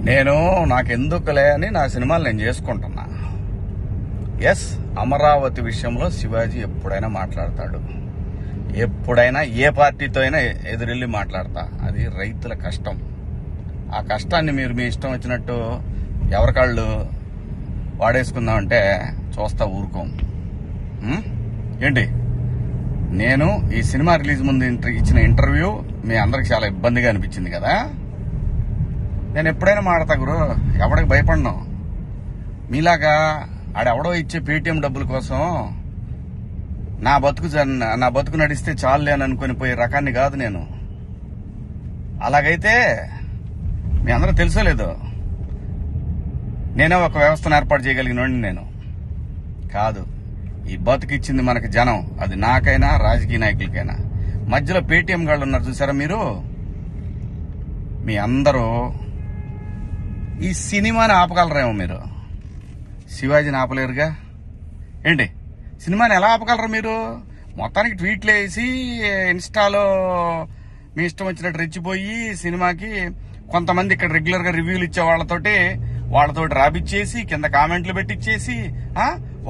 నేను నాకెందుకులే అని నా సినిమాలు నేను చేసుకుంటున్నా. ఎస్, అమరావతి విషయంలో శివాజీ ఎప్పుడైనా మాట్లాడతాడు, ఎప్పుడైనా ఏ పార్టీతో అయినా ఎదురెళ్ళి మాట్లాడతా. అది రైతుల కష్టం. ఆ కష్టాన్ని మీరు మీ ఇష్టం వచ్చినట్టు ఎవరికాళ్ళు వాడేసుకుందామంటే చూస్తా ఊరుకోం. ఏంటి, నేను ఈ సినిమా రిలీజ్ ముందు ఇచ్చిన ఇంటర్వ్యూ మీ అందరికి చాలా ఇబ్బందిగా అనిపించింది కదా. నేను ఎప్పుడైనా మాడతా గురు, ఎవడికి భయపడను. మీలాగా ఆడెవడో ఇచ్చే పేటీఎం డబ్బుల కోసం నా బతుకు నడిస్తే చాలులే అని అనుకుని పోయే రకాన్ని కాదు నేను. అలాగైతే మీ అందరూ తెలుసోలేదో, నేనే ఒక వ్యవస్థను ఏర్పాటు చేయగలిగినోడిని నేను కాదు. ఈ బతుకిచ్చింది మనకి జనం, అది నాకైనా రాజకీయ నాయకులకైనా. మధ్యలో పేటీఎం గాళ్ళు ఉన్నారు చూసారా మీరు, మీ అందరూ ఈ సినిమాని ఆపగలరేమో, మీరు శివాజీని ఆపలేరుగా. ఏంటి, సినిమాని ఎలా ఆపగలరు మీరు? మొత్తానికి ట్వీట్లు వేసి ఇన్స్టాలో మీ ఇష్టం వచ్చినట్టు రెచ్చిపోయి సినిమాకి కొంతమంది ఇక్కడ రెగ్యులర్ గా రివ్యూలు ఇచ్చే వాళ్ళతోటి రాపిచ్చేసి కింద కామెంట్లు పెట్టిచ్చేసి,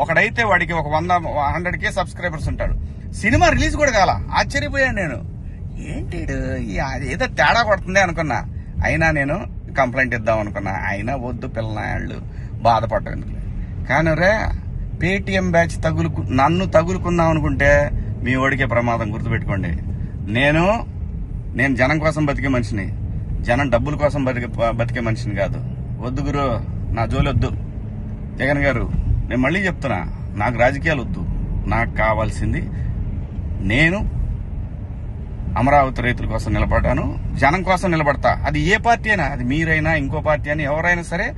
ఒకడైతే వాడికి ఒక 100K సబ్స్క్రైబర్స్ ఉంటాడు. సినిమా రిలీజ్ కూడా కాల. ఆశ్చర్యపోయాను నేను, ఏంటి ఏదో తేడా కొడుతుంది అనుకున్నా. అయినా నేను కంప్లైంట్ ఇద్దాం అనుకున్నా. అయినా వద్దు పిల్లనాళ్ళు బాధపడటం. కానీ రే, పేటీఎం బ్యాచ్ నన్ను తగులుకుందాం అనుకుంటే మీ ఓడికే ప్రమాదం. గుర్తుపెట్టుకోండి, నేను జనం కోసం బతికే మనిషిని, జనం డబ్బుల కోసం బతికే మనిషిని కాదు. వద్దు గురు, నా జోలి వద్దు. జగన్ గారు, నేను మళ్ళీ చెప్తున్నా, నాకు రాజకీయాలు వద్దు. నాకు కావాల్సింది, నేను అమరావతి రైతుల కోసం నిలబడ్డాను, జనం కోసం నిలబడతా. అది ఏ పార్టీ అయినా, అది మీరైనా ఇంకో పార్టీ అని ఎవరైనా సరే,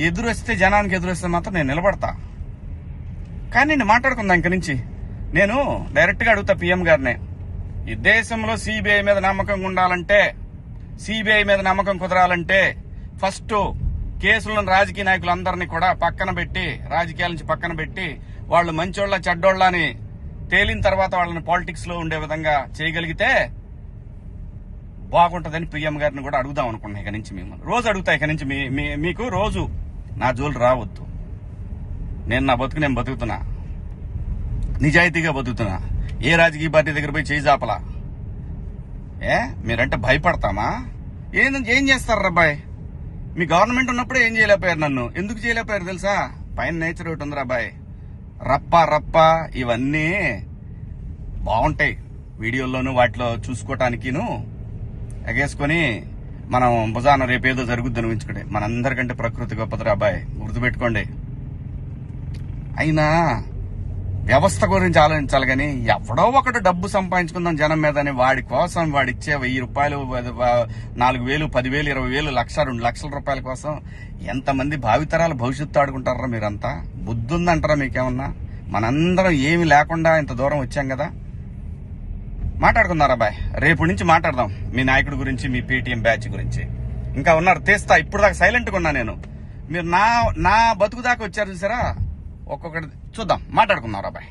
ఎదురొస్తే జనానికి ఎదురొస్తే మాత్రం నేను నిలబడతా. కానీ నేను మాట్లాడుకుందా ఇంక నుంచి. నేను డైరెక్ట్ గా అడుగుతా పిఎం గారినే, ఈ దేశంలో సిబిఐ మీద నమ్మకం ఉండాలంటే, సిబిఐ మీద నమ్మకం కుదరాలంటే ఫస్ట్ కేసులను రాజకీయ నాయకులందరినీ కూడా పక్కన పెట్టి, రాజకీయాల నుంచి పక్కన పెట్టి, వాళ్ళు మంచోళ్ళ చెడ్డోళ్ళ అని తేలిన తర్వాత వాళ్ళని పాలిటిక్స్ లో ఉండే విధంగా చేయగలిగితే బాగుంటదని పిఎం గారిని కూడా అడుగుదాం అనుకున్నా. ఇక నుంచి మిమ్మల్ని రోజు అడుగుతా. ఇక నుంచి మీకు రోజు నా జోలు రావద్దు. నేను నా బతుకు నేను బతుకుతున్నా, నిజాయితీగా బతుకుతున్నా. ఏ రాజకీయ పార్టీ దగ్గర పోయి చేయి జాపలా. మీరంటే భయపడతామా? ఏం చేస్తారు అబ్బాయి? మీ గవర్నమెంట్ ఉన్నప్పుడే ఏం చేయలేకపోయారు. నన్ను ఎందుకు చేయలేకపోయారు తెలుసా? పైన నేచర్ ఒకటి ఉంది అబ్బాయి. రప్ప ఇవన్నీ బాగుంటాయి వీడియోల్లోనూ వాటిలో చూసుకోవటానికిను ఎగేసుకొని మనం భుజాన రేపేదో జరుగుద్దని ఊహించుకుంటే. మనందరికంటే ప్రకృతి గొప్పది అబ్బాయి, గుర్తుపెట్టుకోండి. అయినా వ్యవస్థ గురించి ఆలోచించాలి కానీ, ఎవడో ఒకటి డబ్బు సంపాదించుకుందాం జనం మీద అని వాడి కోసం వాడిచ్చే 1000 రూపాయలు, 4000, 10,000, 20,000, 1,00,000, 2 లక్షల రూపాయల కోసం ఎంతమంది భావితరాల భవిష్యత్తు ఆడుకుంటారా మీరంతా? బుద్ధి ఉందంటారా మీకేమన్నా? మనందరం ఏమి లేకుండా ఇంత దూరం వచ్చాం కదా. మాట్లాడుకున్నారా అబ్బాయి? రేపు నుంచి మాట్లాడదాం మీ నాయకుడి గురించి, మీ పేటీఎం బ్యాచ్ గురించి. ఇంకా ఉన్నారు, తీస్తా. ఇప్పుడు దాకా సైలెంట్ గా ఉన్నా నేను. మీరు నా బతుకు దాకా వచ్చారు చూసారా, ఒక్కొక్కటి చూద్దాం, మాట్లాడుకున్నారా అబ్బాయి?